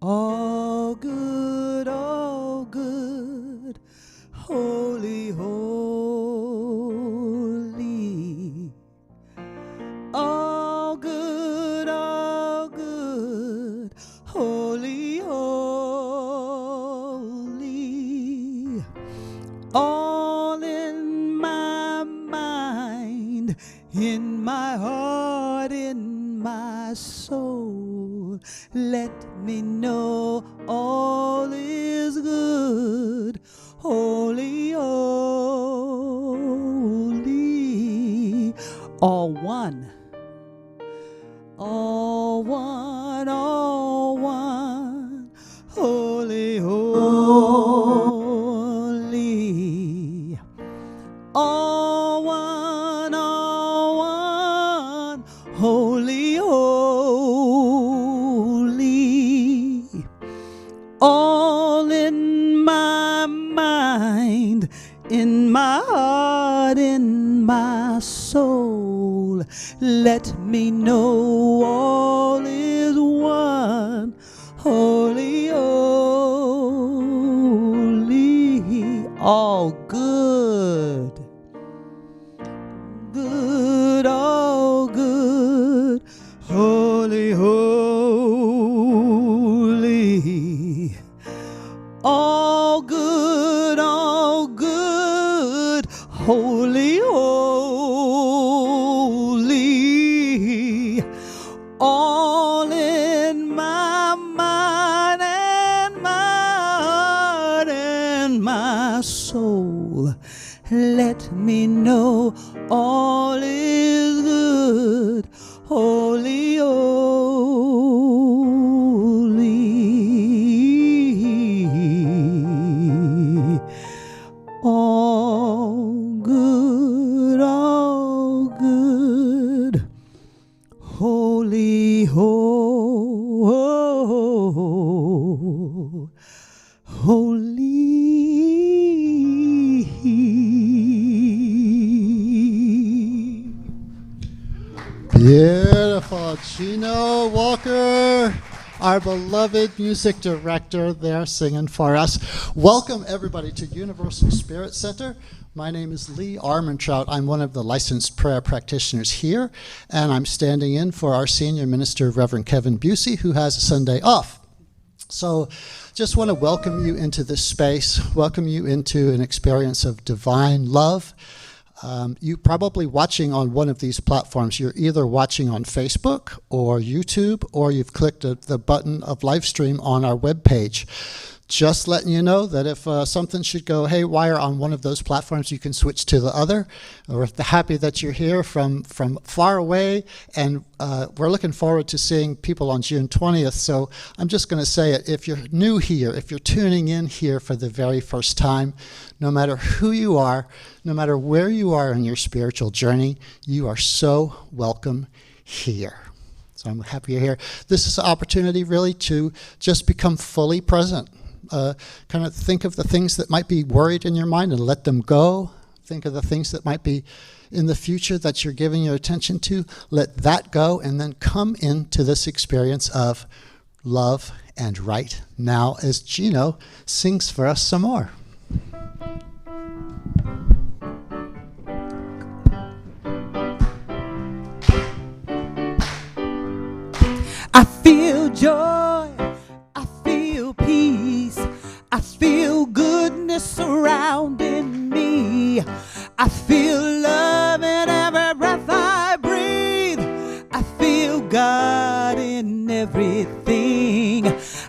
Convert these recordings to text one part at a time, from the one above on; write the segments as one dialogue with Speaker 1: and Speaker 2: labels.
Speaker 1: All good, holy, holy. All good, holy, holy. All in my mind, in my heart, in my soul. Let me know all is good, holy, holy. All one, all one, all one, holy, holy. All one, holy, holy. All in my mind, in my heart, in my soul. Let me know all is one, holy, holy. All good, good, all good, holy, holy. All good, holy, holy. All in my mind and my heart and my soul. Let me know all is good, holy, holy. All good, holy, holy.
Speaker 2: Beautiful. Gino Walker, our beloved music director there singing for us. Welcome everybody to Universal Spirit Center. My name is Lee Armentrout. I'm one of the licensed prayer practitioners here, and I'm standing in for our senior minister, Reverend Kevin Busey, who has a Sunday off. So just want to welcome you into this space, welcome you into an experience of divine love. You probably watching on one of these platforms. You're either watching on Facebook or YouTube, or you've clicked the button of live stream on our webpage. Just letting you know that if something should go haywire on one of those platforms, you can switch to the other. We're happy that you're here from far away, and we're looking forward to seeing people on June 20th. So I'm just going to say it. If you're new here, if you're tuning in here for the very first time, no matter who you are, no matter where you are in your spiritual journey, you are so welcome here. So I'm happy you're here. This is an opportunity really to just become fully present. Kind of think of the things that might be worried in your mind and let them go. Think of the things that might be in the future that you're giving your attention to. Let that go, and then come into this experience of love and right now as Gino sings for us some more.
Speaker 1: I feel joy, I feel peace, I feel goodness surrounding me. I feel love in every breath I breathe. I feel God in everything.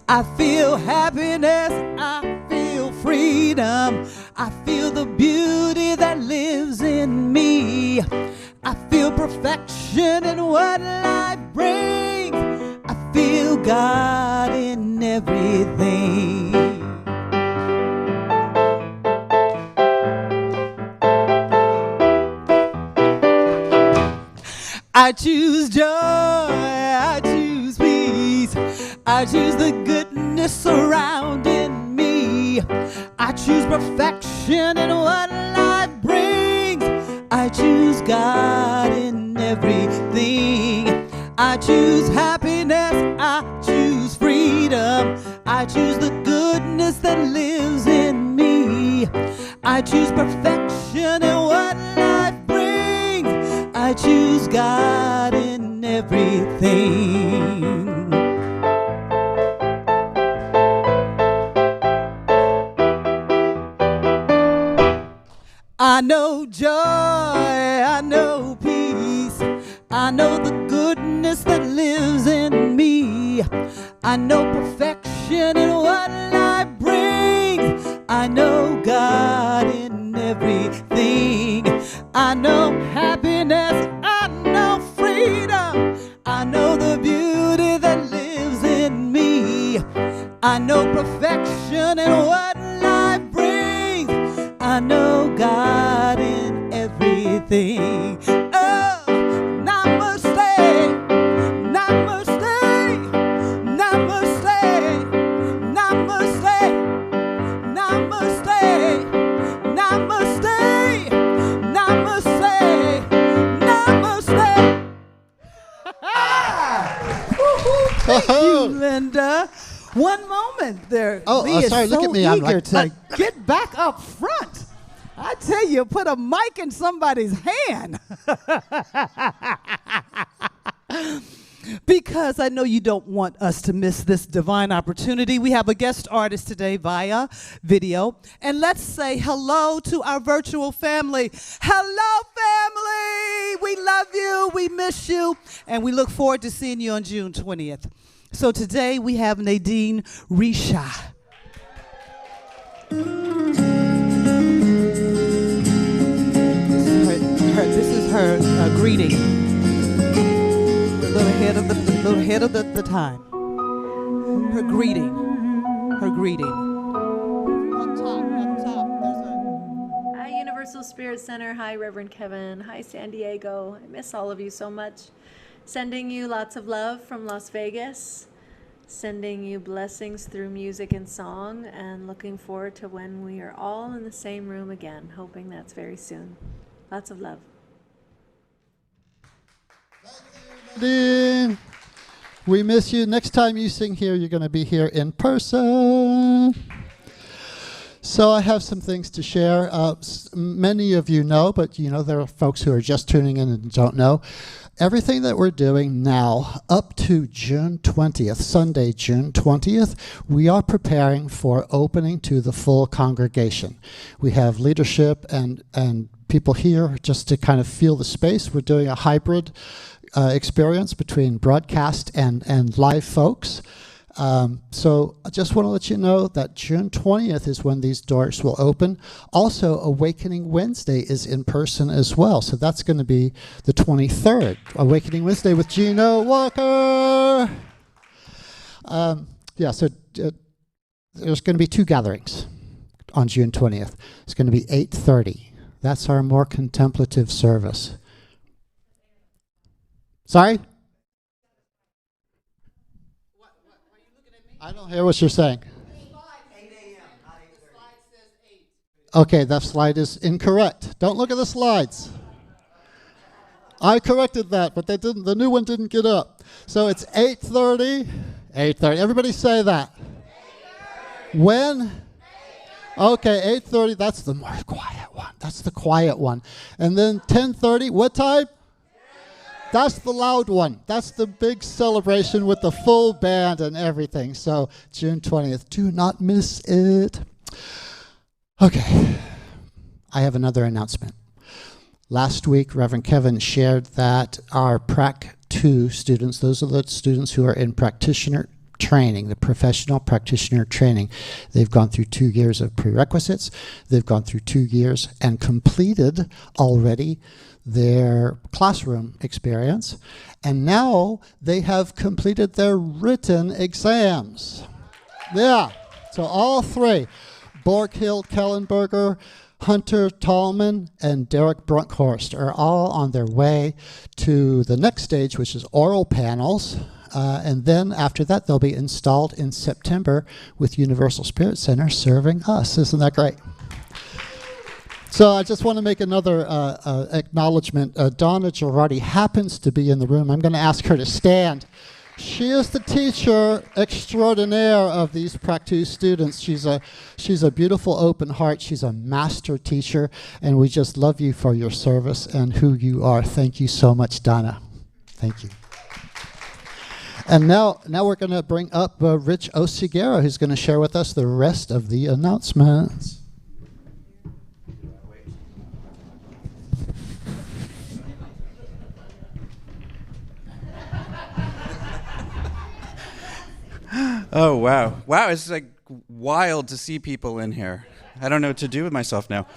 Speaker 1: I feel happiness, I feel freedom. I feel the beauty that lives in me. I feel perfection in what life brings. I feel God in everything. I choose joy, I choose peace, I choose the goodness surrounding me. I choose perfection in what life brings. I choose God in everything. I choose happiness, I choose freedom. freedom. I choose the goodness that lives in me. I choose perfection in what life brings. I choose God in everything. I know joy, I know peace, I know the goodness that lives in me. I know perfection in what life brings. I know God in everything. I know happiness, I know freedom. I know the beauty that lives in me. I know perfection in what life brings. I know God in everything. Oh, namaste, namaste, namaste, namaste, namaste, namaste, namaste, namaste. Thank you, Linda. One moment there. Lee is
Speaker 2: sorry,
Speaker 1: so
Speaker 2: look at me. I'm
Speaker 1: eager
Speaker 2: like,
Speaker 1: to get back up front. I tell you, put a mic in somebody's hand. Because I know you don't want us to miss this divine opportunity. We have a guest artist today via video. And let's say hello to our virtual family. Hello, family. We love you. We miss you. And we look forward to seeing you on June 20th. So today we have Nadine Risha. This is her greeting. A little ahead of the time. Her greeting. Her greeting. Up top.
Speaker 3: Hi, Universal Spirit Center. Hi, Reverend Kevin. Hi, San Diego. I miss all of you so much. Sending you lots of love from Las Vegas. Sending you blessings through music and song, and looking forward to when we are all in the same room again. Hoping that's very soon. Lots of love.
Speaker 2: Nadine, we miss you. Next time you sing here, you're going to be here in person. So I have some things to share. Many of you know, but there are folks who are just tuning in and don't know. Everything that we're doing now up to June 20th, Sunday, June 20th, we are preparing for opening to the full congregation. We have leadership and people here just to kind of feel the space. We're doing a hybrid experience between broadcast and live folks. So I just want to let you know that June 20th is when these doors will open. Also, Awakening Wednesday is in person as well. So that's going to be the 23rd. Awakening Wednesday with Gino Walker. So there's going to be two gatherings on June 20th. It's going to be 8:30. That's our more contemplative service. Sorry? I don't hear what you're saying.
Speaker 1: 8 a.m., not 8:30. The slide says 8.
Speaker 2: Okay, that slide is incorrect. Don't look at the slides. I corrected that, but the new one didn't get up. So it's 8:30. 8:30. Everybody say that. 8:30. When? 8:30. Okay, 8:30. That's the more quiet one. That's the quiet one. And then 10:30. What time? That's the loud one. That's the big celebration with the full band and everything. So June 20th, do not miss it. Okay, I have another announcement. Last week, Reverend Kevin shared that our Prac 2 students, those are the students who are in practitioner training, the professional practitioner training. They've gone through 2 years of prerequisites. They've gone through 2 years and completed already their classroom experience, and now they have completed their written exams. Yeah, so all 3, Borghild Kellenberger, Hunter Tallman, and Derek Brunkhorst are all on their way to the next stage, which is oral panels. And then after that, they'll be installed in September with Universal Spirit Center serving us. Isn't that great? So I just want to make another acknowledgement. Donna Girardi happens to be in the room. I'm going to ask her to stand. She is the teacher extraordinaire of these Prac-2 students. She's a beautiful open heart. She's a master teacher, and we just love you for your service and who you are. Thank you so much, Donna. Thank you. And now we're going to bring up Rich Osigera, who's going to share with us the rest of the announcements.
Speaker 4: Oh, wow. Wow, it's like wild to see people in here. I don't know what to do with myself now.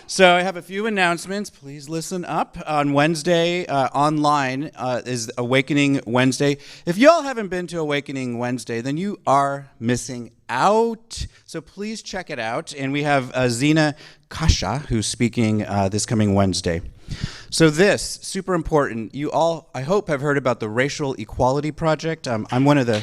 Speaker 4: So I have a few announcements. Please listen up. On Wednesday, online, is Awakening Wednesday. If y'all haven't been to Awakening Wednesday, then you are missing out. So please check it out. And we have Zena Kasha, who's speaking this coming Wednesday. So this, super important. You all, I hope, have heard about the Racial Equality Project. I'm one of the...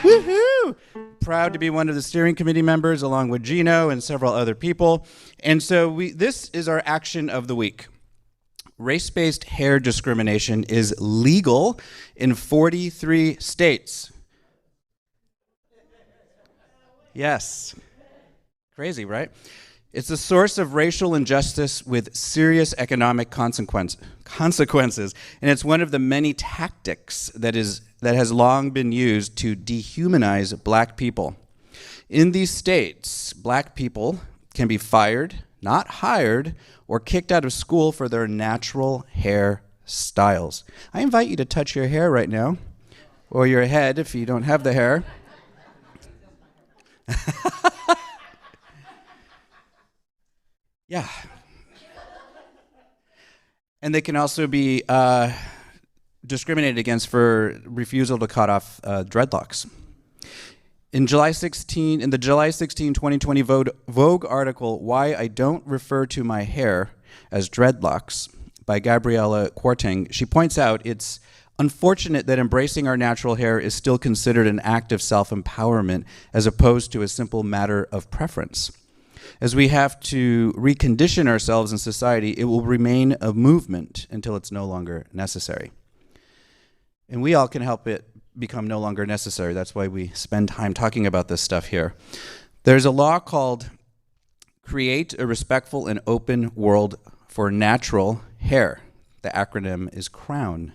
Speaker 4: Woohoo! Proud to be one of the steering committee members along with Gino and several other people. And so this is our action of the week. Race-based hair discrimination is legal in 43 states. Yes. Crazy, right? It's a source of racial injustice with serious economic consequences, and it's one of the many tactics that has long been used to dehumanize black people. In these states, black people can be fired, not hired, or kicked out of school for their natural hair styles. I invite you to touch your hair right now, or your head if you don't have the hair. Yeah. And they can also be discriminated against for refusal to cut off dreadlocks. In the July 16, 2020 Vogue article, Why I Don't Refer to My Hair as Dreadlocks, by Gabriella Quarting, she points out it's unfortunate that embracing our natural hair is still considered an act of self-empowerment as opposed to a simple matter of preference. As we have to recondition ourselves in society, it will remain a movement until it's no longer necessary. And we all can help it become no longer necessary. That's why we spend time talking about this stuff here. There's a law called Create a Respectful and Open World for Natural Hair. The acronym is CROWN.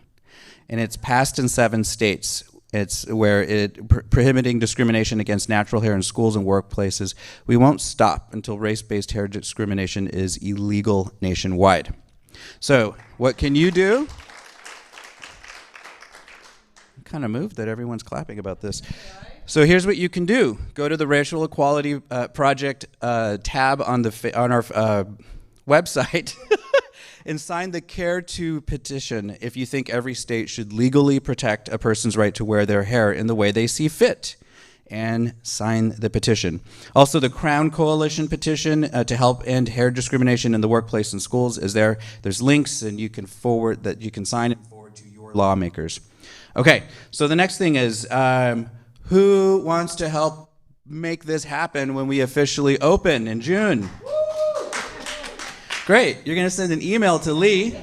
Speaker 4: And it's passed in 7 states. It's where prohibiting discrimination against natural hair in schools and workplaces. We won't stop until race-based hair discrimination is illegal nationwide. So, what can you do? I'm kind of moved that everyone's clapping about this. So here's what you can do. Go to the Racial Equality Project tab on our website. And sign the Care To petition if you think every state should legally protect a person's right to wear their hair in the way they see fit. And sign the petition. Also, the Crown Coalition petition to help end hair discrimination in the workplace and schools is there. There's links, and you can sign and forward to your lawmakers. Okay, so the next thing is, who wants to help make this happen when we officially open in June? Great. You're going to send an email to Lee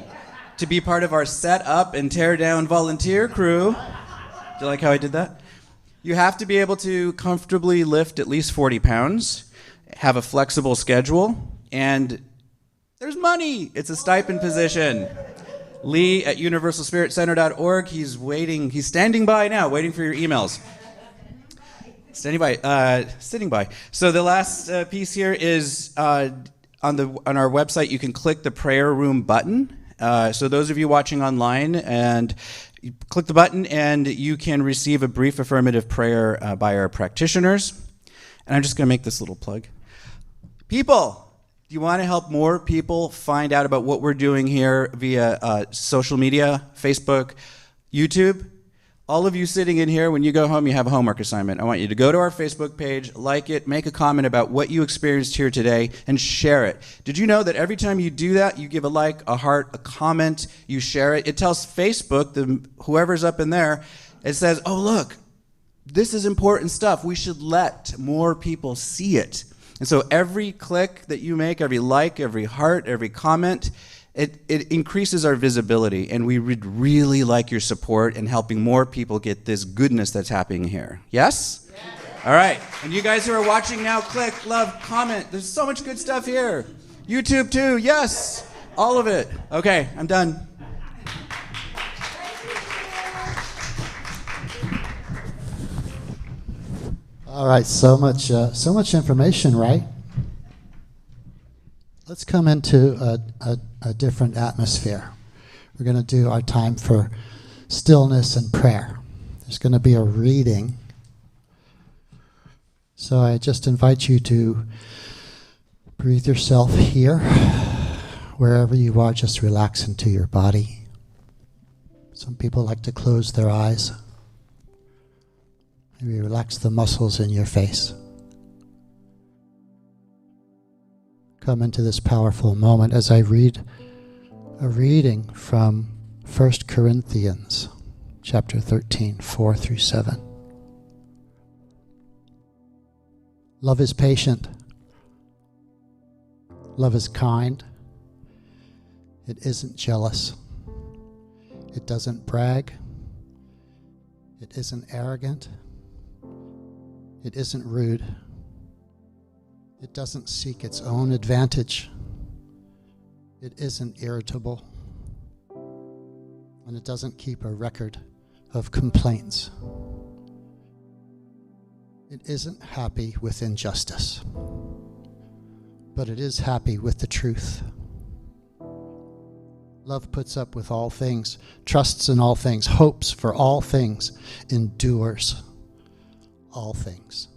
Speaker 4: to be part of our set up and tear down volunteer crew. Do you like how I did that? You have to be able to comfortably lift at least 40 pounds, have a flexible schedule, and there's money. It's a stipend position. Lee at universalspiritcenter.org. He's standing by now, waiting for your emails. Sitting by. So the last piece here is... On our website, you can click the prayer room button. So those of you watching online, and you click the button, and you can receive a brief affirmative prayer by our practitioners. And I'm just going to make this little plug. People, do you want to help more people find out about what we're doing here via social media, Facebook, YouTube? All of you sitting in here, when you go home, you have a homework assignment. I want you to go to our Facebook page, like it, make a comment about what you experienced here today, and share it. Did you know that every time you do that, you give a like, a heart, a comment, you share it? It tells Facebook, whoever's up in there, it says, oh, look, this is important stuff. We should let more people see it. And so every click that you make, every like, every heart, every comment, it increases our visibility, and we would really like your support in helping more people get this goodness that's happening here. Yes? All right. And you guys who are watching now, click, love, comment. There's so much good stuff here. YouTube too. Yes. All of it. Okay, I'm done.
Speaker 2: All right, so much information, right? Let's come into a different atmosphere. We're going to do our time for stillness and prayer. There's going to be a reading. So I just invite you to breathe yourself here. Wherever you are, just relax into your body. Some people like to close their eyes. Maybe relax the muscles in your face. Come into this powerful moment as I read a reading from 1 Corinthians chapter 13, 4 through 7. Love is patient. Love is kind. It isn't jealous. It doesn't brag. It isn't arrogant. It isn't rude. It doesn't seek its own advantage. It isn't irritable. And it doesn't keep a record of complaints. It isn't happy with injustice, but it is happy with the truth. Love puts up with all things, trusts in all things, hopes for all things, endures all things.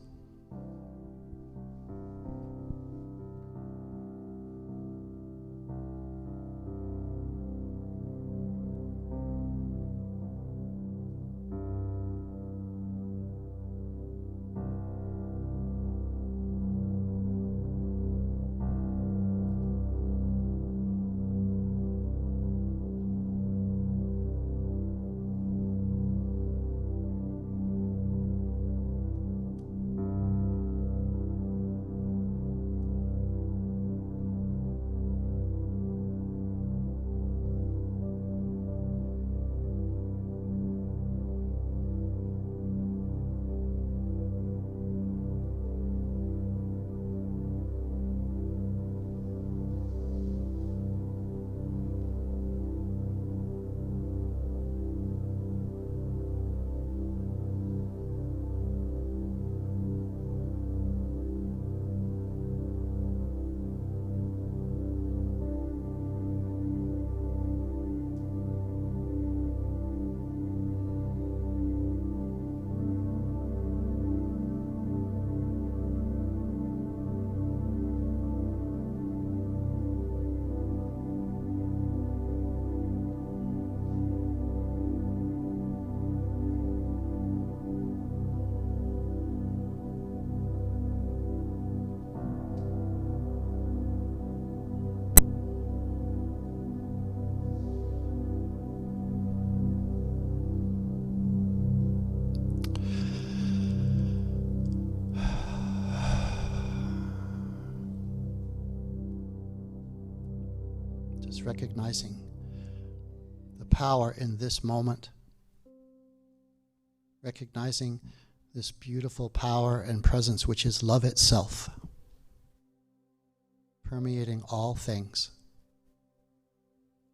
Speaker 2: Recognizing the power in this moment, recognizing this beautiful power and presence which is love itself, permeating all things,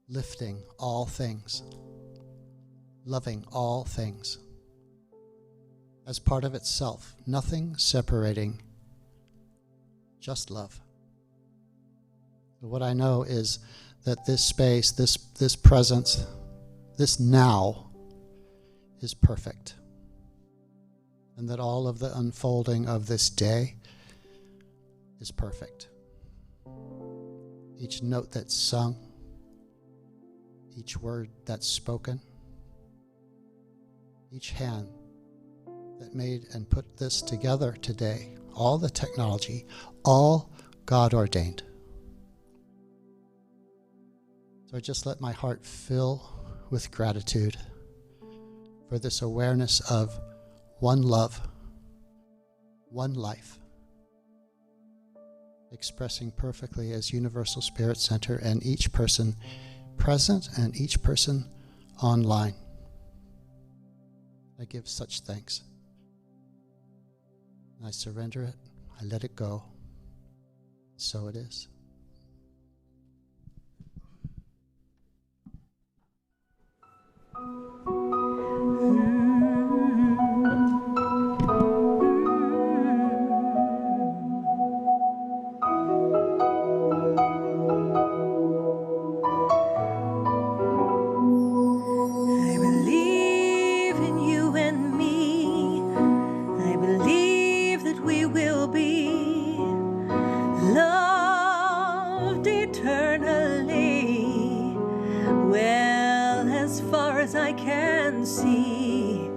Speaker 2: lifting all things, loving all things as part of itself, nothing separating, just love. So what I know is that this space, this presence, this now is perfect. And that all of the unfolding of this day is perfect. Each note that's sung, each word that's spoken, each hand that made and put this together today, all the technology, all God ordained. So I just let my heart fill with gratitude for this awareness of one love, one life, expressing perfectly as Universal Spirit Center and each person present and each person online. I give such thanks. I surrender it. I let it go. So it is.
Speaker 3: I believe in you and me. I believe that we will be loved eternally. Well, as far as I can see,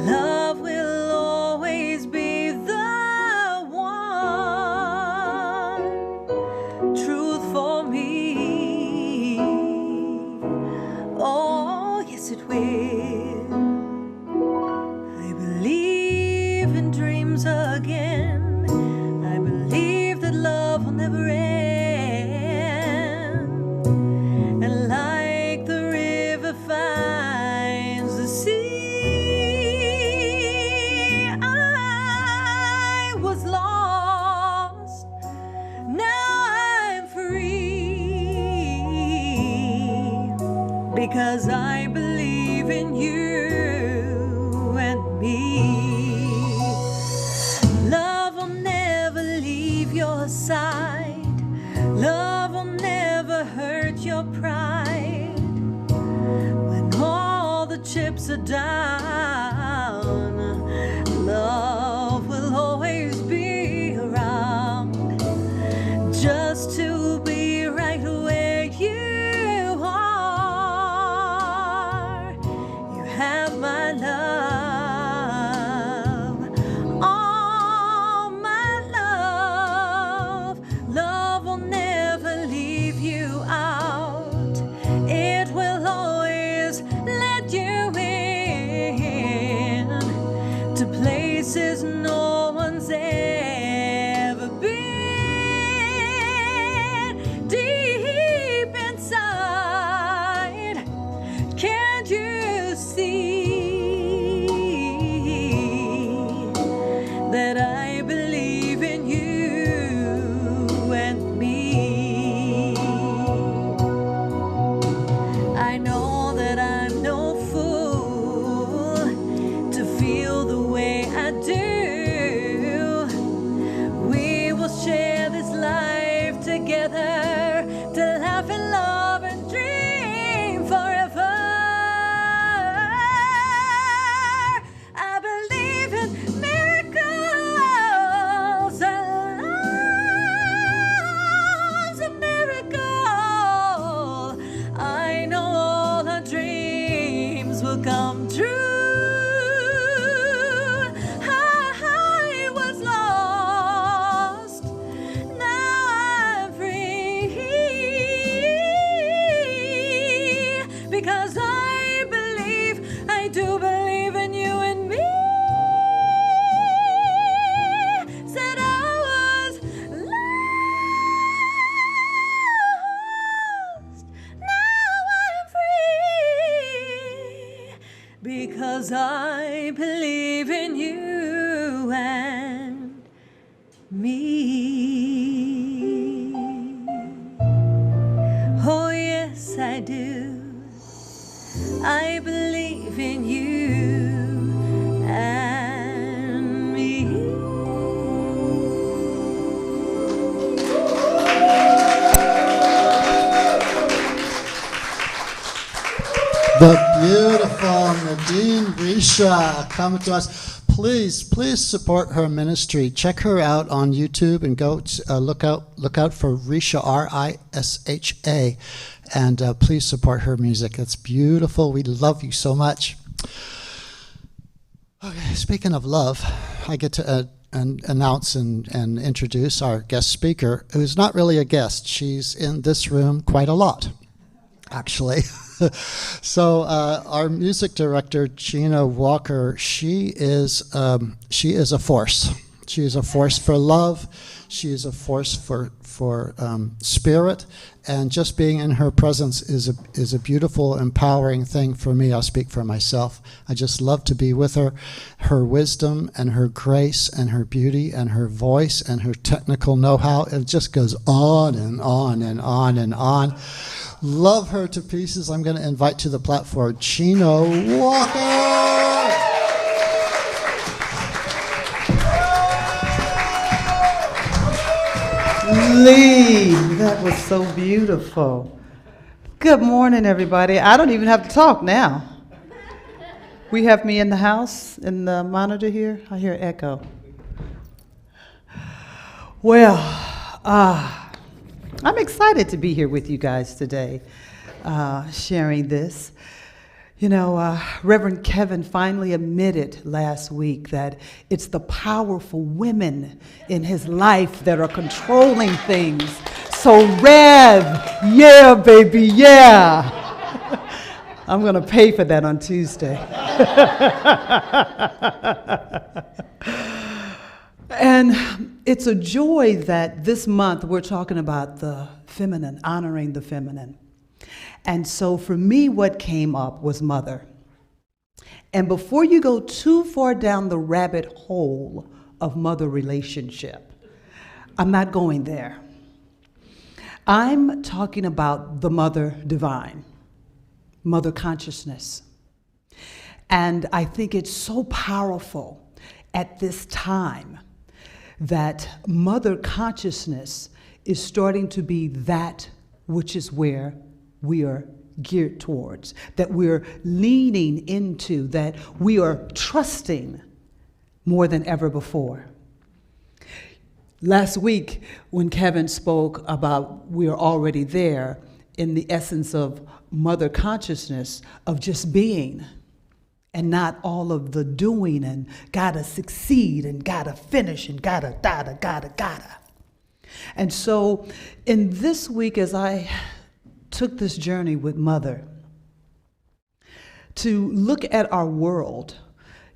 Speaker 3: love will always be the one truth for me. Oh, yes, it will. I believe in dreams again. I believe that love will never end. And like the river finds the sea, I was lost. Now I'm free because I believe in you and me. Love will never leave your side. Love will never hurt your pride. When all the chips are down, love will always be around, just to be right where you are. You have my love, all my love. Love will never leave you out. It will always let you in to places no one's ever been. Deep inside, can't you see that I believe in you and me? I know that I'm no fool to feel the way I do. We will share this life together, to laugh and love and dream forever. I believe in miracles, and love's a miracle. I know all our dreams will come true. I was lost, now I'm free because I believe, I do believe in you and me. Said I was lost, now I'm free because I believe in you and me. Oh, yes, I do. I believe in you and me.
Speaker 2: The beautiful Nadine Risha coming to us. Please support her ministry. Check her out on YouTube and go look out for Risha, R-I-S-H-A, and please support her music. It's beautiful. We love you so much. Okay, speaking of love, I get to announce and introduce our guest speaker, who's not really a guest. She's in this room quite a lot, actually. So our music director, Gina Walker, she is a force. She is a force for love. She is a force for spirit, and just being in her presence is a beautiful, empowering thing for me. I'll speak for myself. I just love to be with her. Her wisdom and her grace and her beauty and her voice and her technical know-how, it just goes on and on and on and on. Love her to pieces. I'm going to invite to the platform Chino Walker.
Speaker 5: Lee, that was so beautiful. Good morning, everybody. I don't even have to talk now. We have me in the house, in the monitor here. I hear echo. Well, I'm excited to be here with you guys today, sharing this. You know, Reverend Kevin finally admitted last week that it's the powerful women in his life that are controlling things. So Rev, yeah, baby, yeah. I'm going to pay for that on Tuesday. And it's a joy that this month we're talking about the feminine, honoring the feminine. And so for me, what came up was mother. And before you go too far down the rabbit hole of mother relationship, I'm not going there. I'm talking about the mother divine, mother consciousness. And I think it's so powerful at this time that mother consciousness is starting to be that which is where we are geared towards, that we're leaning into, that we are trusting more than ever before. Last week, when Kevin spoke about we are already there in the essence of mother consciousness, of just being, and not all of the doing and gotta succeed and gotta finish and gotta. And so in this week, as I took this journey with mother to look at our world,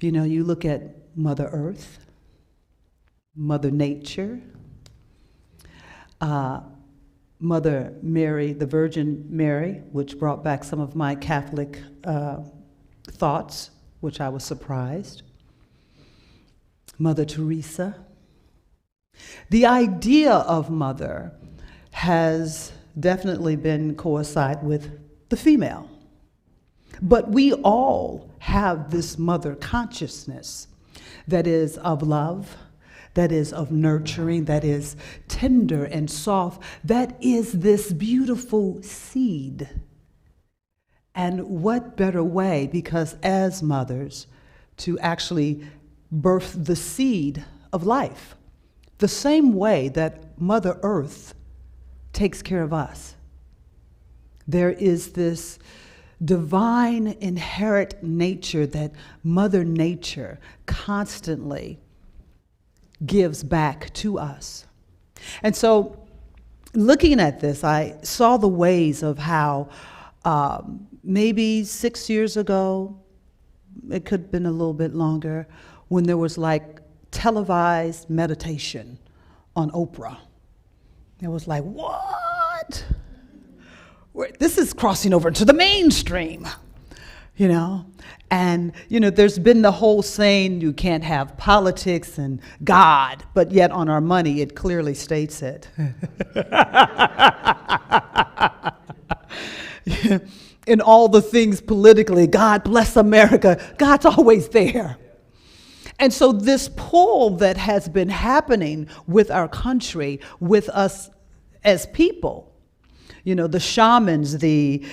Speaker 5: you know, you look at Mother Earth, Mother Nature, Mother Mary, the Virgin Mary, which brought back some of my Catholic thoughts, which I was surprised. Mother Teresa. The idea of mother has definitely been coincide with the female. But we all have this mother consciousness that is of love, that is of nurturing, that is tender and soft, that is this beautiful seed. And what better way, because as mothers, to actually birth the seed of life, the same way that Mother Earth takes care of us. There is this divine inherent nature that Mother Nature constantly gives back to us. And so looking at this, I saw the ways of how maybe 6 years ago, it could have been a little bit longer, when there was like televised meditation on Oprah. It was like, what? This is crossing over to the mainstream, you know? And, you know, there's been the whole saying you can't have politics and God, but yet on our money it clearly states it. In all the things politically, God bless America, God's always there. And so this pull that has been happening with our country, with us as people, you know, the shamans, the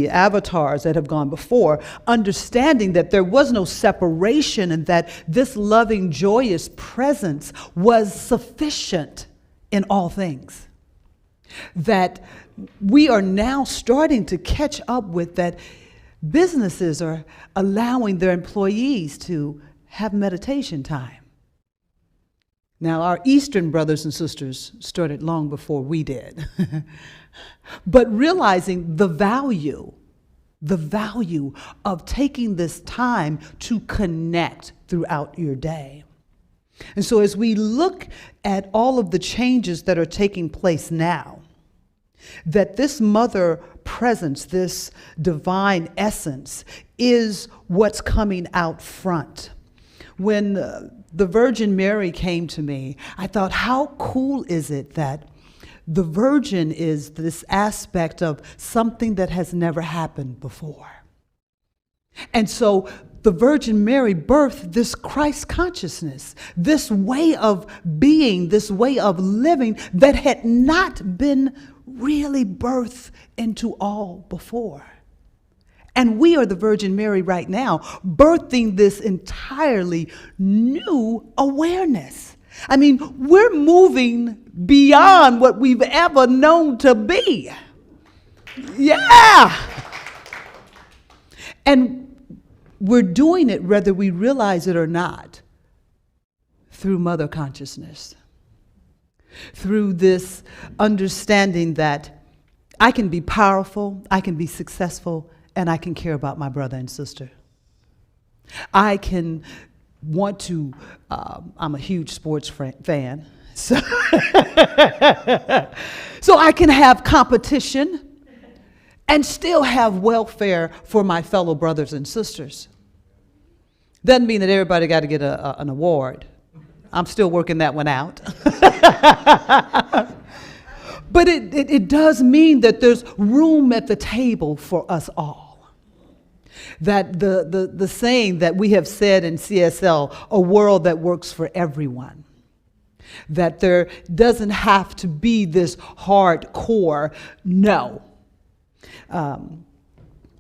Speaker 5: avatars that have gone before, understanding that there was no separation and that this loving, joyous presence was sufficient in all things. That we are now starting to catch up with that businesses are allowing their employees to have meditation time. Now, our Eastern brothers and sisters started long before we did. But realizing the value of taking this time to connect throughout your day. And so as we look at all of the changes that are taking place now, that this mother presence, this divine essence, is what's coming out front. When the Virgin Mary came to me, I thought, how cool is it that the Virgin is this aspect of something that has never happened before. And so the Virgin Mary birthed this Christ consciousness, this way of being, this way of living that had not been really birthed into all before. And we are the Virgin Mary right now, birthing this entirely new awareness. I mean, we're moving beyond what we've ever known to be. Yeah. And we're doing it, whether we realize it or not, through mother consciousness, through this understanding that I can be powerful, I can be successful, and I can care about my brother and sister. I can want to, I'm a huge sports fan, so, so I can have competition and still have welfare for my fellow brothers and sisters. Doesn't mean that everybody got to get an award. I'm still working that one out. But it does mean that there's room at the table for us all. That the saying that we have said in CSL, a world that works for everyone. That there doesn't have to be this hardcore no.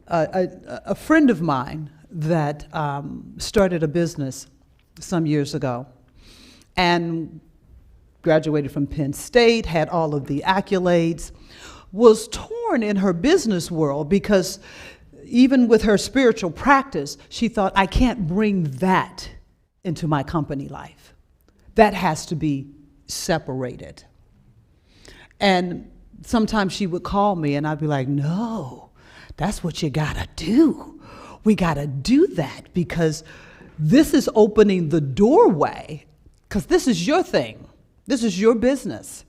Speaker 5: A friend of mine that started a business some years ago and graduated from Penn State, had all of the accolades, was torn in her business world because even with her spiritual practice, she thought, I can't bring that into my company life. That has to be separated. And sometimes she would call me and I'd be like, no, that's what you gotta do. We gotta do that because this is opening the doorway, because this is your thing. This is your business.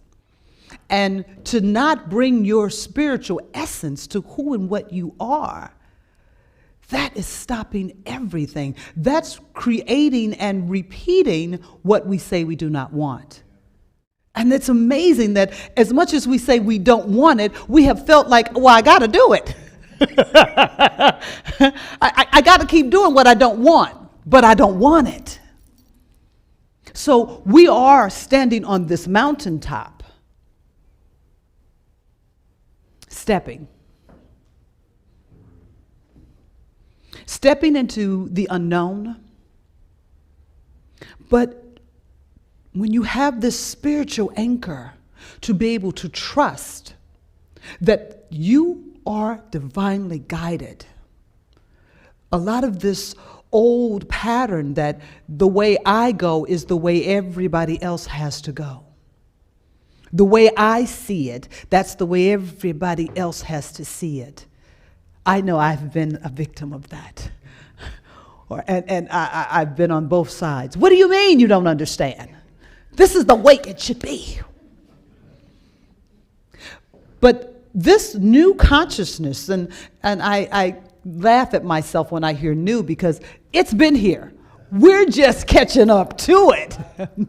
Speaker 5: And to not bring your spiritual essence to who and what you are, that is stopping everything. That's creating and repeating what we say we do not want. And it's amazing that as much as we say we don't want it, we have felt like, well, I got to do it. I got to keep doing what I don't want, but I don't want it. So we are standing on this mountaintop, stepping into the unknown. But when you have this spiritual anchor to be able to trust that you are divinely guided, a lot of this old pattern that the way I go is the way everybody else has to go. The way I see it, that's the way everybody else has to see it. I know I've been a victim of that. I've been on both sides. What do you mean you don't understand? This is the way it should be. But this new consciousness, and I laugh at myself when I hear new because it's been here. We're just catching up to it.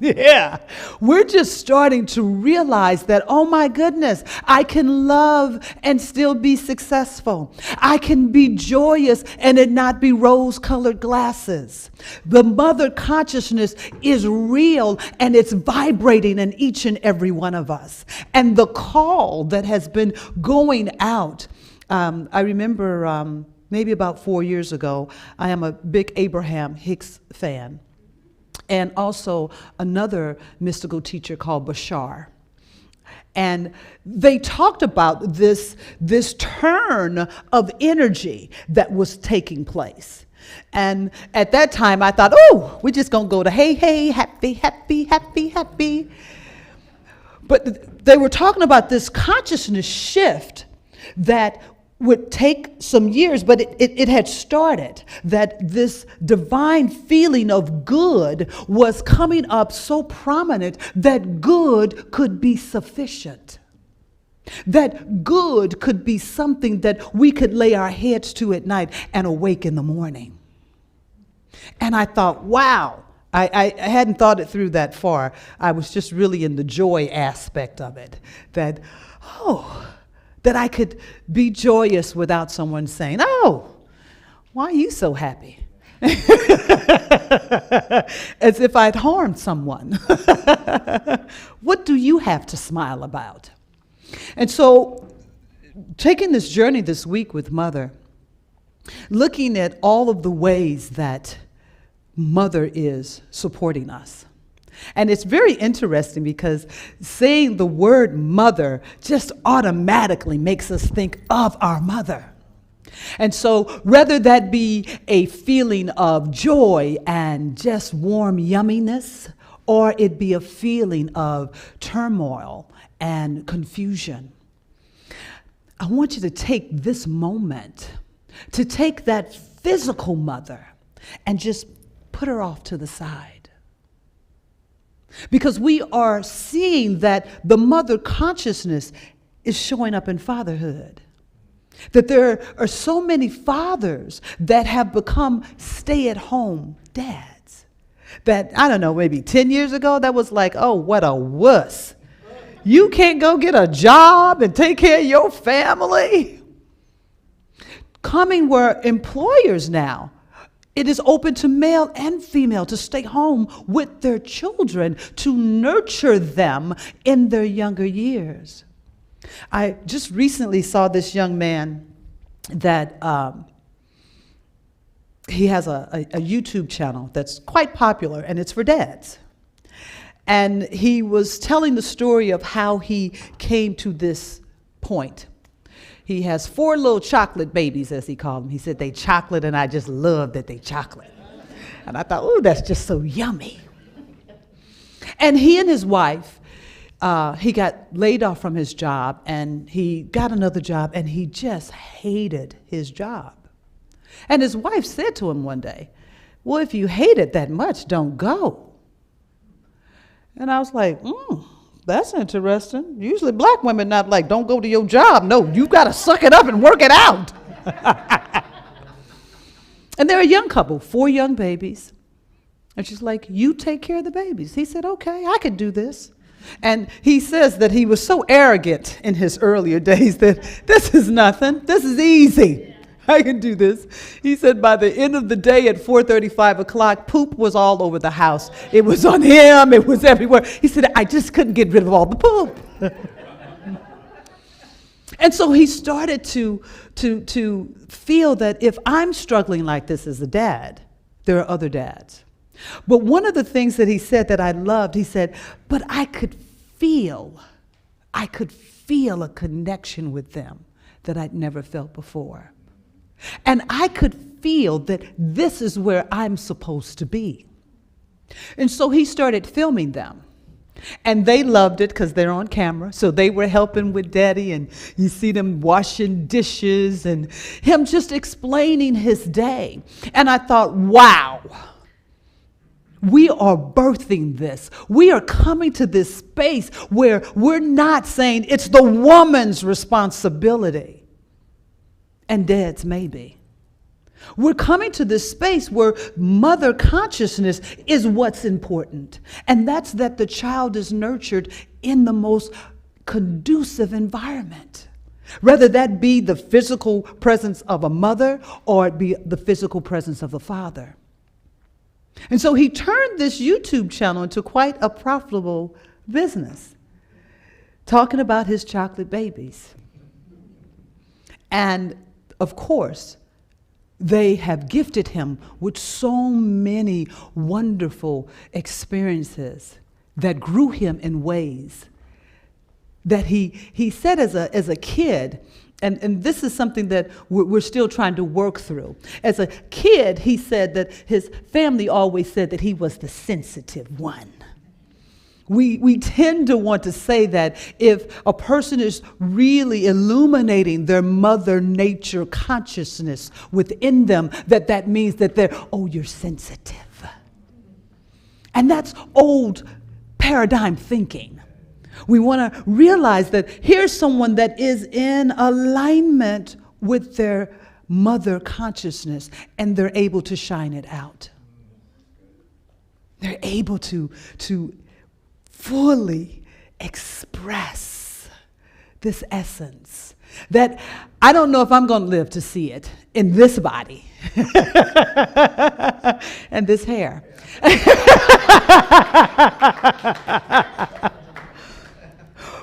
Speaker 5: Yeah. We're just starting to realize that, oh my goodness, I can love and still be successful. I can be joyous and it not be rose-colored glasses. The mother consciousness is real and it's vibrating in each and every one of us. And the call that has been going out, I remember maybe about 4 years ago, I am a big Abraham Hicks fan, and also another mystical teacher called Bashar. And they talked about this turn of energy that was taking place. And at that time, I thought, oh, we're just going to go to hey, hey, happy, happy, happy, happy. But they were talking about this consciousness shift that would take some years, but it had started, that this divine feeling of good was coming up so prominent that good could be sufficient. That good could be something that we could lay our heads to at night and awake in the morning. And I thought, wow, I hadn't thought it through that far. I was just really in the joy aspect of it. That, that I could be joyous without someone saying, oh, why are you so happy? As if I'd harmed someone. What do you have to smile about? And so, taking this journey this week with Mother, looking at all of the ways that Mother is supporting us. And it's very interesting because saying the word mother just automatically makes us think of our mother. And so whether that be a feeling of joy and just warm yumminess, or it be a feeling of turmoil and confusion, I want you to take this moment to take that physical mother and just put her off to the side. Because we are seeing that the mother consciousness is showing up in fatherhood. That there are so many fathers that have become stay-at-home dads. That, I don't know, maybe 10 years ago, that was like, oh, what a wuss. You can't go get a job and take care of your family. Coming where employers now, it is open to male and female to stay home with their children, to nurture them in their younger years. I just recently saw this young man that he has a YouTube channel that's quite popular, and it's for dads. And he was telling the story of how he came to this point. He has 4 little chocolate babies, as he called them. He said they chocolate, and I just love that they chocolate. And I thought, oh, that's just so yummy. And he and his wife, he got laid off from his job, and he got another job, and he just hated his job. And his wife said to him one day, well, if you hate it that much, don't go. And I was like, that's interesting. Usually black women not like, don't go to your job. No, you got to suck it up and work it out. And they're a young couple, 4 young babies. And she's like, you take care of the babies. He said, okay, I could do this. And he says that he was so arrogant in his earlier days that this is nothing. This is easy. I can do this. He said by the end of the day at 4:30, 5 o'clock, poop was all over the house. It was on him. It was everywhere. He said, I just couldn't get rid of all the poop. And so he started to feel that if I'm struggling like this as a dad, there are other dads. But one of the things that he said that I loved, he said, but I could feel a connection with them that I'd never felt before. And I could feel that this is where I'm supposed to be. And so he started filming them. And they loved it because they're on camera. So they were helping with Daddy, and you see them washing dishes and him just explaining his day. And I thought, wow, we are birthing this. We are coming to this space where we're not saying it's the woman's responsibility. And dads maybe. We're coming to this space where mother consciousness is what's important. And that's that the child is nurtured in the most conducive environment. Whether that be the physical presence of a mother or it be the physical presence of the father. And so he turned this YouTube channel into quite a profitable business, talking about his chocolate babies. And of course, they have gifted him with so many wonderful experiences that grew him in ways that he said as a kid, and this is something that we're still trying to work through. As a kid, he said that his family always said that he was the sensitive one. We tend to want to say that if a person is really illuminating their mother nature consciousness within them, that means that you're sensitive. And that's old paradigm thinking. We want to realize that here's someone that is in alignment with their mother consciousness, and they're able to shine it out. They're able to fully express this essence that I don't know if I'm going to live to see it in this body and this hair.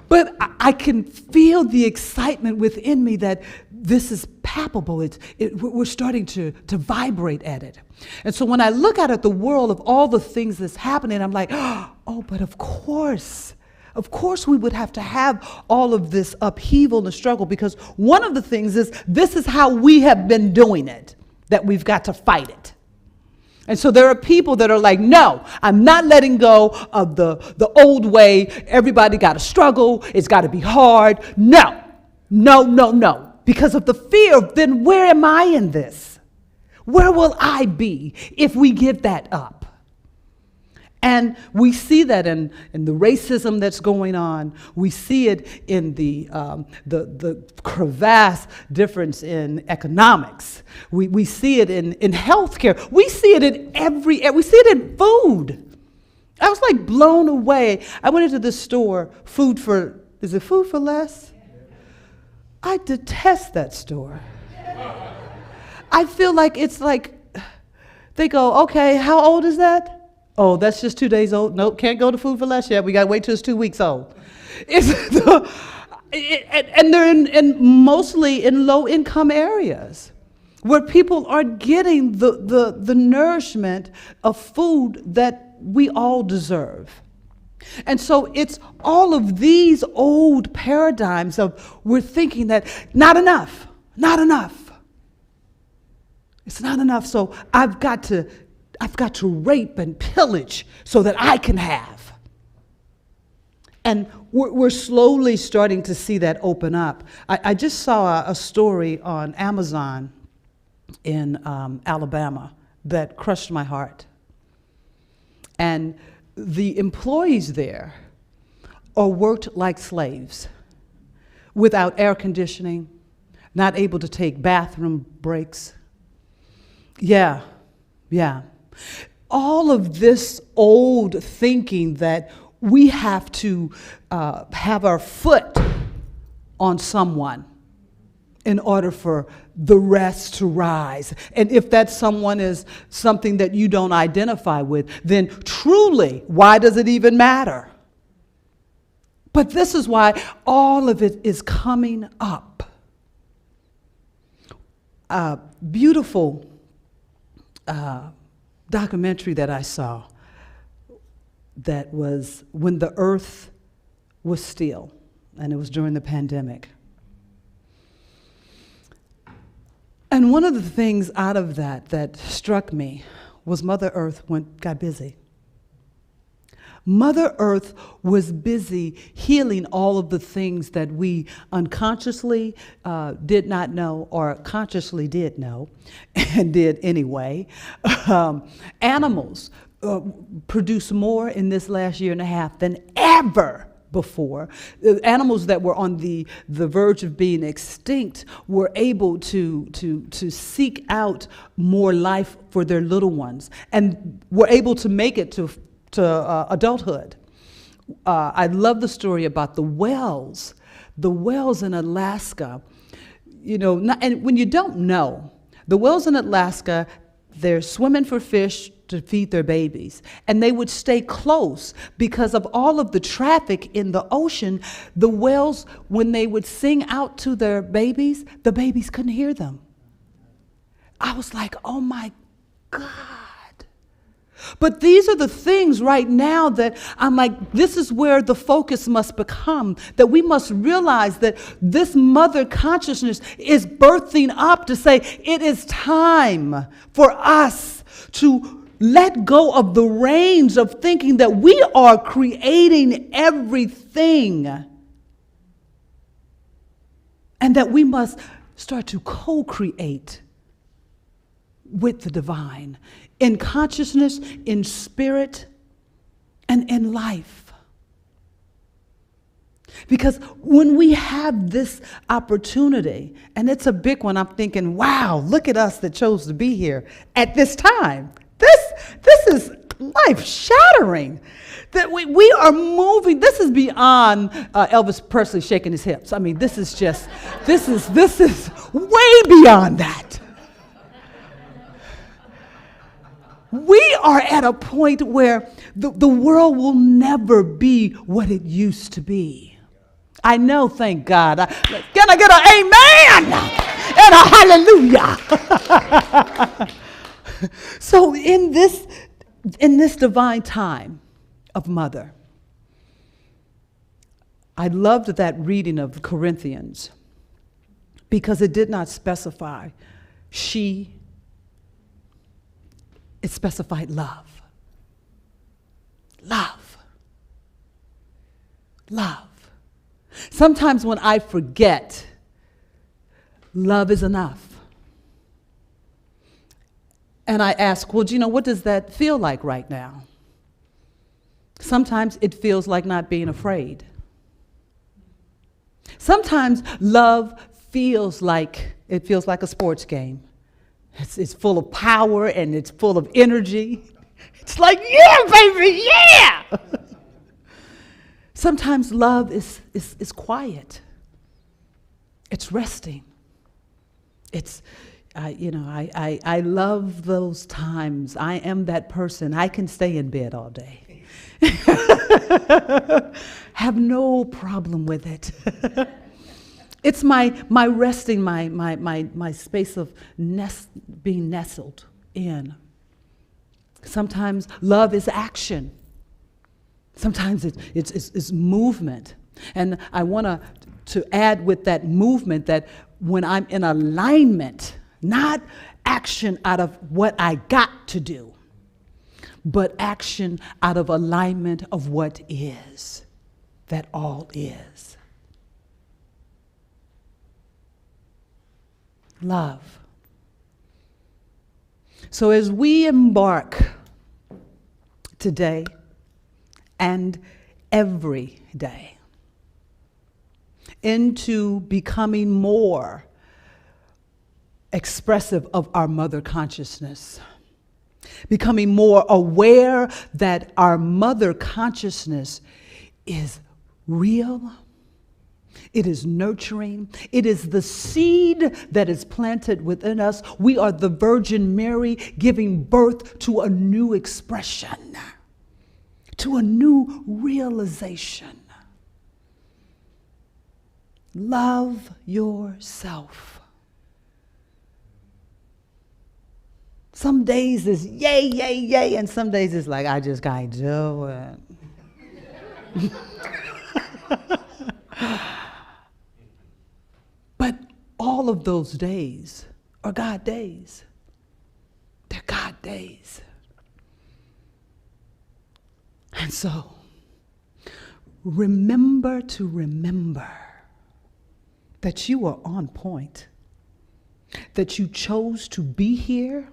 Speaker 5: But I can feel the excitement within me that this is palpable. We're starting to vibrate at it. And so when I look out at the world of all the things that's happening, I'm like, oh, but of course we would have to have all of this upheaval and struggle, because one of the things is this is how we have been doing it, that we've got to fight it. And so there are people that are like, no, I'm not letting go of the old way. Everybody got to struggle. It's got to be hard. No. Because of the fear, then where am I in this? Where will I be if we give that up? And we see that in the racism that's going on. We see it in the crevasse difference in economics. We see it in healthcare. We see it in we see it in food. I was like blown away. I went into this store, is it Food for Less? I detest that store. I feel like it's like, they go, okay, how old is that? Oh, that's just 2 days old. Nope, can't go to Food for Less yet. We got to wait till it's 2 weeks old. And they're mostly in low-income areas where people aren't getting the nourishment of food that we all deserve. And so it's all of these old paradigms of we're thinking that not enough. It's not enough, so I've got to rape and pillage so that I can have. And we're slowly starting to see that open up. I just saw a story on Amazon in Alabama that crushed my heart. And the employees there are worked like slaves, without air conditioning, not able to take bathroom breaks. Yeah. All of this old thinking that we have to have our foot on someone in order for the rest to rise. And if that someone is something that you don't identify with, then truly, why does it even matter? But this is why all of it is coming up. Beautiful documentary that I saw that was When the Earth Was Still, and it was during the pandemic. And one of the things out of that struck me was Mother Earth got busy. Mother Earth was busy healing all of the things that we unconsciously did not know, or consciously did know and did anyway. Animals produce more in this last year and a half than ever before. Animals that were on the verge of being extinct were able to seek out more life for their little ones, and were able to make it to adulthood. I love the story about the whales in Alaska. And when you don't know, the whales in Alaska, they're swimming for fish to feed their babies. And they would stay close because of all of the traffic in the ocean. The whales, when they would sing out to their babies, the babies couldn't hear them. I was like, oh my God. But these are the things right now that I'm like, this is where the focus must become, that we must realize that this mother consciousness is birthing up to say it is time for us to let go of the reins of thinking that we are creating everything and that we must start to co-create with the divine in consciousness, in spirit, and in life. Because when we have this opportunity, and it's a big one, I'm thinking, wow, look at us that chose to be here at this time. This is life-shattering. That we are moving. This is beyond Elvis Presley shaking his hips. I mean, this is way beyond that. We are at a point where the world will never be what it used to be. I know, thank God. Can I get an amen and a hallelujah? So in this divine time of Mother, I loved that reading of Corinthians because it did not specify she. It specified love. Love. Love. Sometimes when I forget, love is enough. And I ask, well, what does that feel like right now? Sometimes it feels like not being afraid. Sometimes love feels like a sports game. It's full of power and it's full of energy. It's like, yeah, baby, yeah! Sometimes love is quiet. It's resting. I love those times. I am that person. I can stay in bed all day. Have no problem with it. It's my resting, my space of being nestled in. Sometimes love is action. Sometimes it's movement. And I want to add with that movement that when I'm in alignment, not action out of what I got to do, but action out of alignment of what is, that all is. Love. So as we embark today and every day into becoming more expressive of our mother consciousness, becoming more aware that our mother consciousness is real, it is nurturing, it is the seed that is planted within us. We are the Virgin Mary giving birth to a new expression, to a new realization. Love yourself. Some days is yay, yay, yay, and some days it's like, I just can't do it. But all of those days are God days. They're God days. And so, remember that you are on point, that you chose to be here,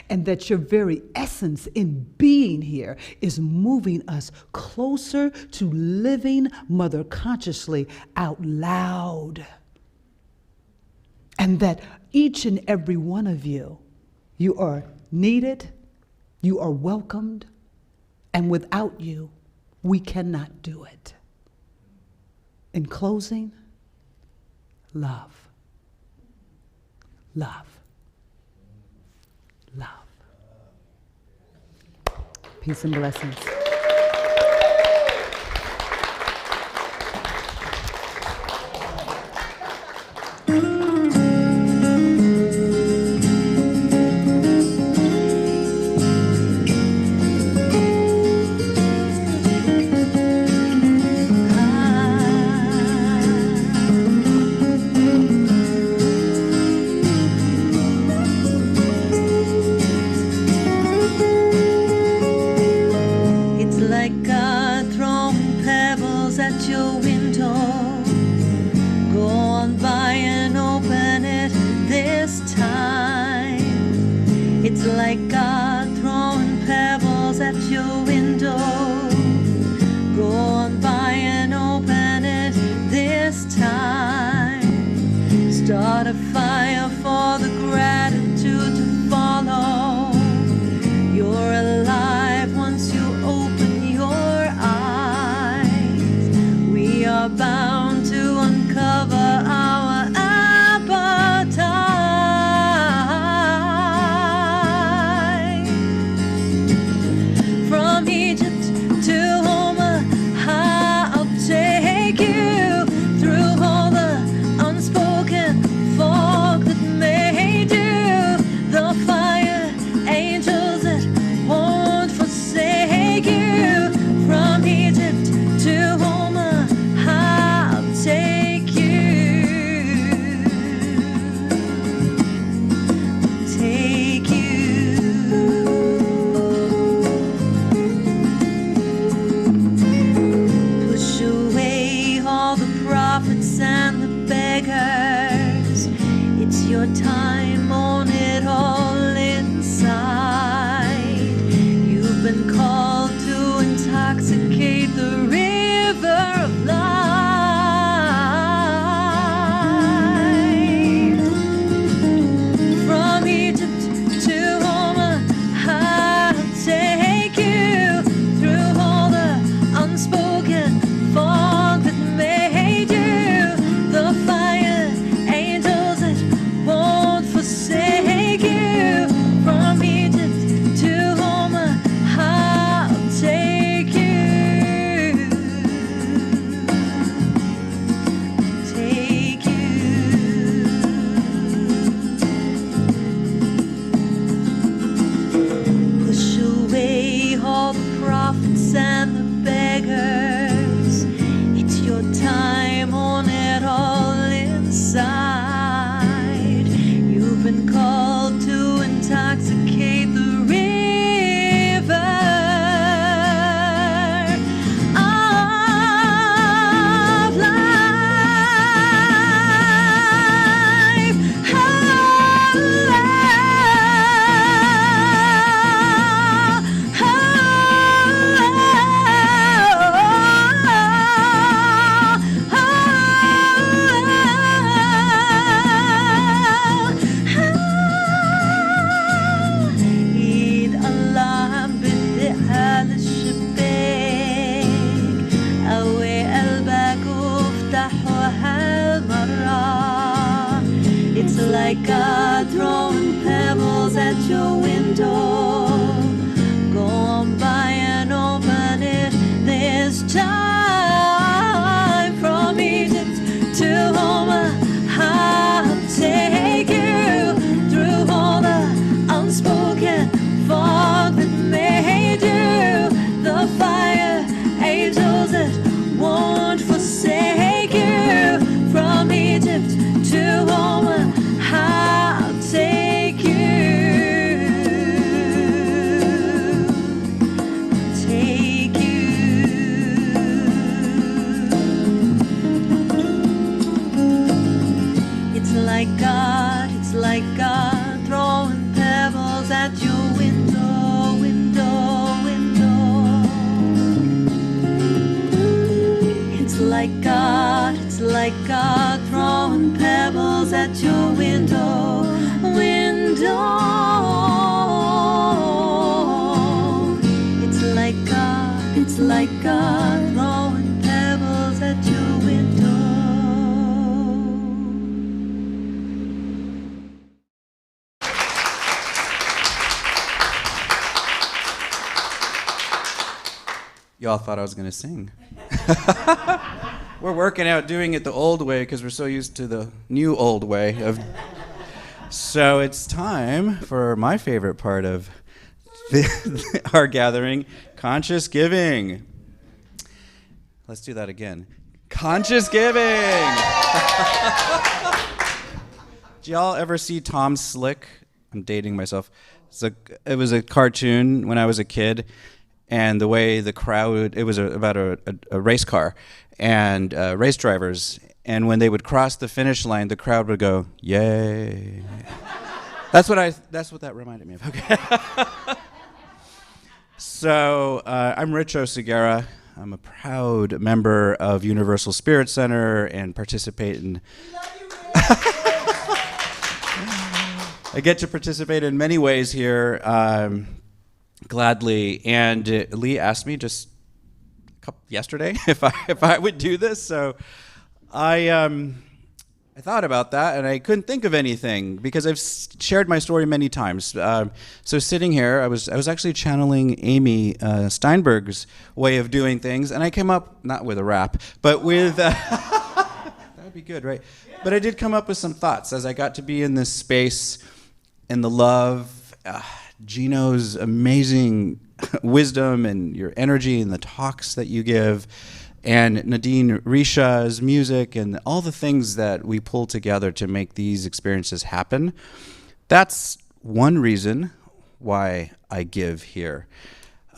Speaker 5: and that your very essence in being here is moving us closer to living mother consciously out loud. And that each and every one of you, you are needed, you are welcomed, and without you, we cannot do it. In closing, love. Love. Love. Peace and blessings.
Speaker 3: God throwing pebbles at your window. Go on by and open it this time. It's like God throwing pebbles at your window. Go on by and open it this time. Start a fire for the gratitude to follow. You're alive once you open your eyes. We are bound to uncover our appetite. From Egypt to Omaha, I'll take you through all the unspoken fog that made you the fire angels that won't forsake you. From Egypt to Omaha, I'll take you. Take you. Push away all the prophets and the beggars. It's your time, own it all inside. You've been called to intoxicate the river of life. From Egypt to Omaha, I'll take you through all the unspoken fog that made you the fire angels that won't forsake you. From Egypt to Omaha, I'll take you. Take you. Push away all the prophets and the beggars. It's your time, own it all inside. You've been called to intoxicate the river of life. عيد الله بدها للشباك. قوي قلبك وافتحه هالمرة. It's like God throwing pebbles at your window. Go on by and open it this time. From Egypt to Omaha, I'll take you through all the unspoken fog that made you the fire angels that won't forsake you. From Egypt to Omaha, I'll take you. Take you. It's like God throwing pebbles at your window, window, window. It's like God throwing pebbles at your window, window. It's like God throwing pebbles at your window.
Speaker 4: Y'all thought I was going to sing. We're working out doing it the old way because we're so used to the new old way of. So it's time for my favorite part of our gathering, conscious giving. Let's do that again. Conscious giving. Do y'all ever see Tom Slick? I'm dating myself. It was a cartoon when I was a kid, and the way the crowd, it was about a race car and race drivers, and when they would cross the finish line, the crowd would go, yay. That's what that reminded me of. Okay. So I'm Rich Oseguera. I'm a proud member of Universal Spirit Center and participate in... I get to participate in many ways here, gladly. And Lee asked me just yesterday if I would do this. So I thought about that, and I couldn't think of anything because I've shared my story many times. So sitting here, I was actually channeling Amy Steinberg's way of doing things, and I came up, not with a rap, but with... that would be good, right? But I did come up with some thoughts as I got to be in this space and the love, Gino's amazing wisdom and your energy and the talks that you give, and Nadine Risha's music and all the things that we pull together to make these experiences happen. That's one reason why I give here.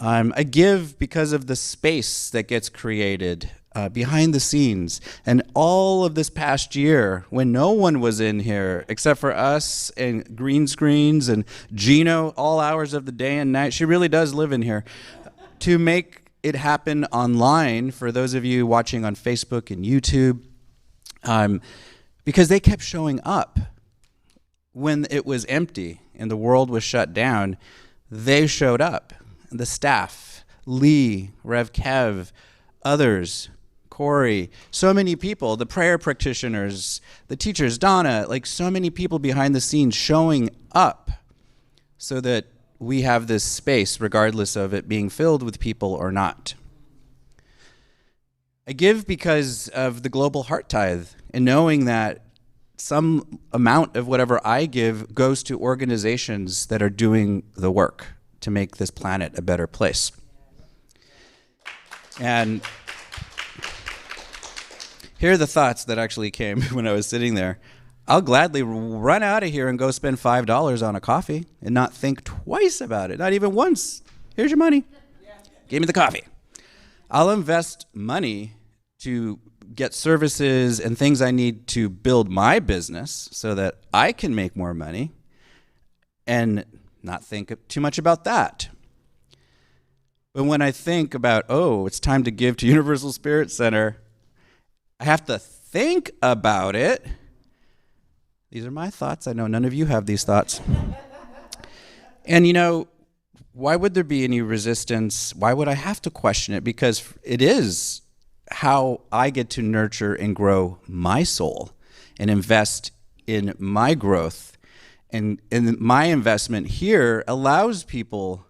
Speaker 4: I give because of the space that gets created behind the scenes. And all of this past year, when no one was in here except for us and green screens and Gino all hours of the day and night, she really does live in here, to make it happen online for those of you watching on Facebook and YouTube, because they kept showing up. When it was empty and the world was shut down, they showed up. The staff, Lee, Rev Kev, others, Corey, so many people, the prayer practitioners, the teachers, Donna, like so many people behind the scenes showing up so that we have this space regardless of it being filled with people or not. I give because of the Global Heart Tithe and knowing that some amount of whatever I give goes to organizations that are doing the work to make this planet a better place. And here are the thoughts that actually came when I was sitting there. I'll gladly run out of here and go spend $5 on a coffee and not think twice about it, not even once. Here's your money. Give me the coffee. I'll invest money to get services and things I need to build my business so that I can make more money and not think too much about that. But when I think about, oh, it's time to give to Universal Spirit Center, I have to think about it. These are my thoughts. I know none of you have these thoughts. And you know, why would there be any resistance? Why would I have to question it? Because it is how I get to nurture and grow my soul and invest in my growth. And my investment here allows people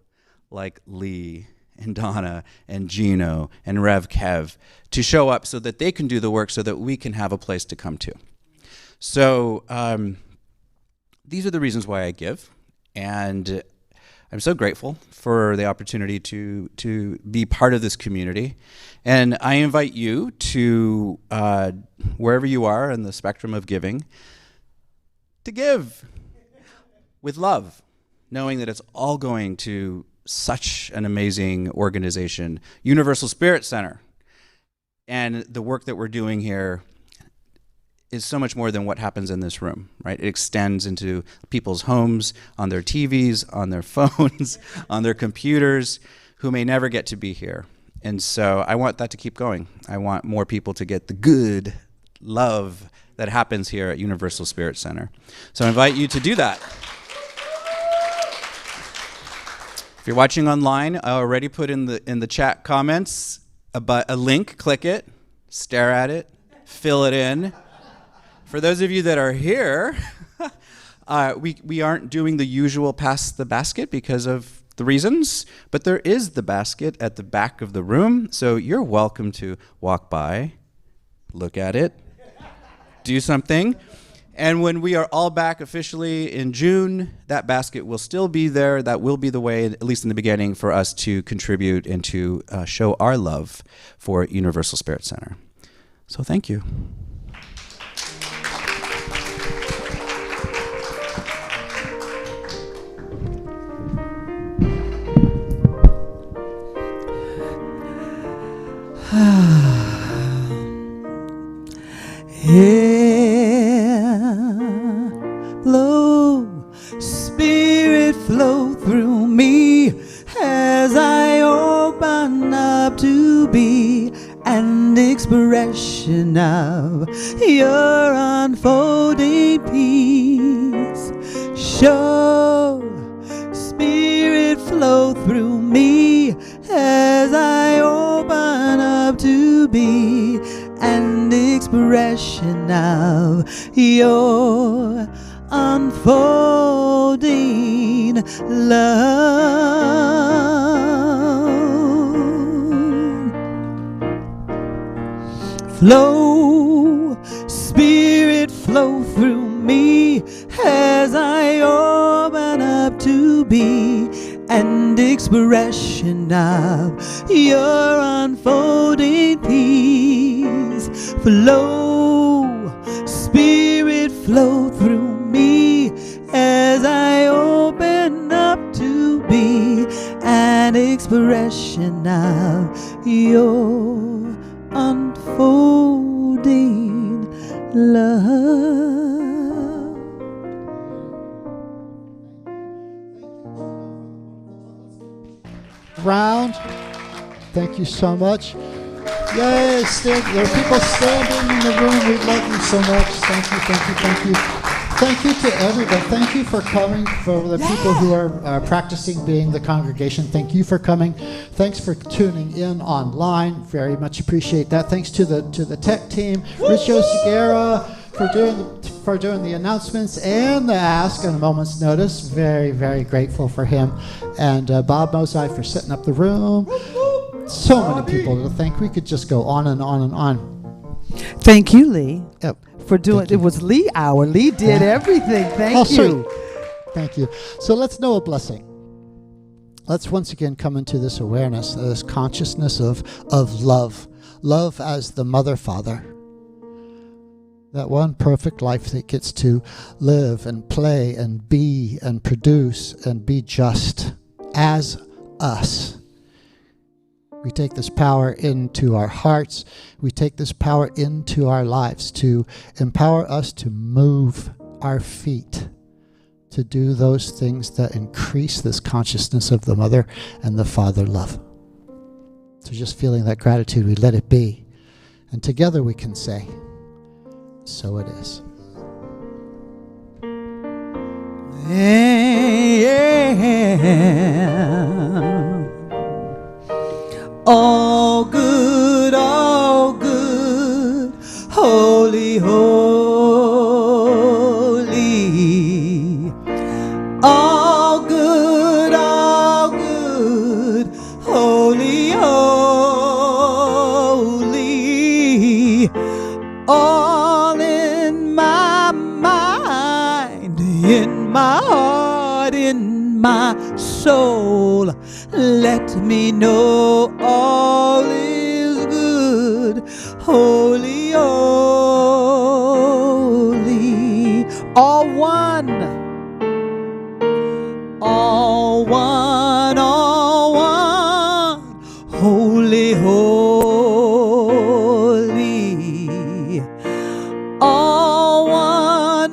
Speaker 4: like Lee and Donna and Gino and Rev Kev to show up so that they can do the work so that we can have a place to come to. So these are the reasons why I give, and I'm so grateful for the opportunity to be part of this community. And I invite you to, wherever you are in the spectrum of giving, to give with love, knowing that it's all going to such an amazing organization, Universal Spirit Center. And the work that we're doing here is so much more than what happens in this room, right? It extends into people's homes, on their TVs, on their phones, on their computers, who may never get to be here. And so I want that to keep going. I want more people to get the good love that happens here at Universal Spirit Center. So I invite you to do that. If you're watching online, I already put in the chat comments a link. Click it, stare at it, fill it in. For those of you that are here, we aren't doing the usual pass the basket because of the reasons, but there is the basket at the back of the room, so you're welcome to walk by, look at it, do something. And when we are all back officially in June, that basket will still be there. That will be the way, at least in the beginning, for us to contribute and to show our love for Universal Spirit Center. So thank you.
Speaker 1: Yeah, flow, Spirit, flow through me as I open up to be an expression of your unfolding peace. Show, Spirit, flow through me as I open up to be an expression of your unfolding love. Flow, Spirit, flow through me as I open up to be an expression of your unfolding peace. Flow, Spirit, flow through me as I open up to be an expression of your unfolding love.
Speaker 2: Round. Thank you so much. Yay, there are people standing in the room. We love you so much. Thank you, thank you, thank you. Thank you to everybody. Thank you for coming, for the people who are practicing being the congregation. Thank you for coming. Thanks for tuning in online. Very much appreciate that. Thanks to the tech team, Richo Segura, for doing the announcements and the ask on a moment's notice. Very, very grateful for him. And Bob Mosai for setting up the room. So many people to thank. We could just go on and on and on.
Speaker 1: Thank you, Lee,
Speaker 2: Yep.
Speaker 1: for doing it. Was Lee hour. Lee did everything. Thank you.
Speaker 2: Sweet. Thank you. So let's know a blessing. Let's once again come into this awareness, this consciousness of love. Love as the mother, father. That one perfect life that gets to live and play and be and produce and be just as us. We take this power into our hearts. We take this power into our lives to empower us to move our feet, to do those things that increase this consciousness of the mother and the father love. So just feeling that gratitude, we let it be. And together we can say, so it is.
Speaker 1: Yeah. All good, holy, holy. All good, holy, holy. All in my mind, in my heart, in my soul. Let me know all is good, holy, holy. All one, all one, all one, holy, holy. All one,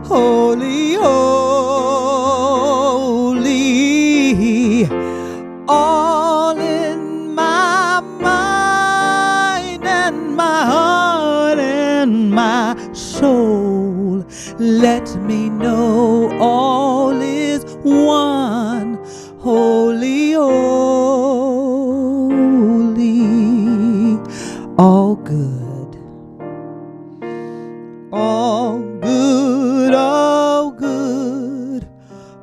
Speaker 1: holy, holy. All in my mind and my heart and my soul. Let me know all is one, holy, holy. All good, all good, all good,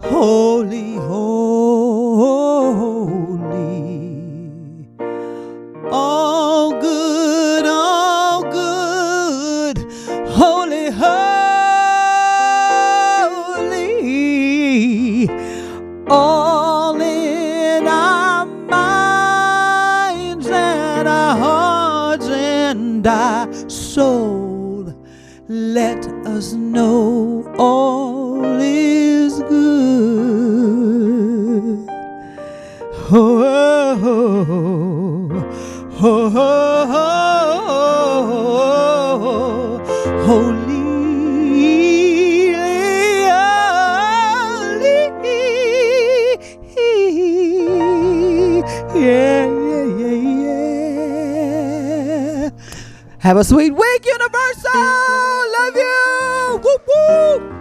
Speaker 1: holy, holy. All good, holy, holy. All in our minds and our hearts and our soul. Let us know all is good. Oh, Oh, holy, yeah, yeah, yeah, yeah. Have a sweet week, Universal. Love you. Whoop, whoop.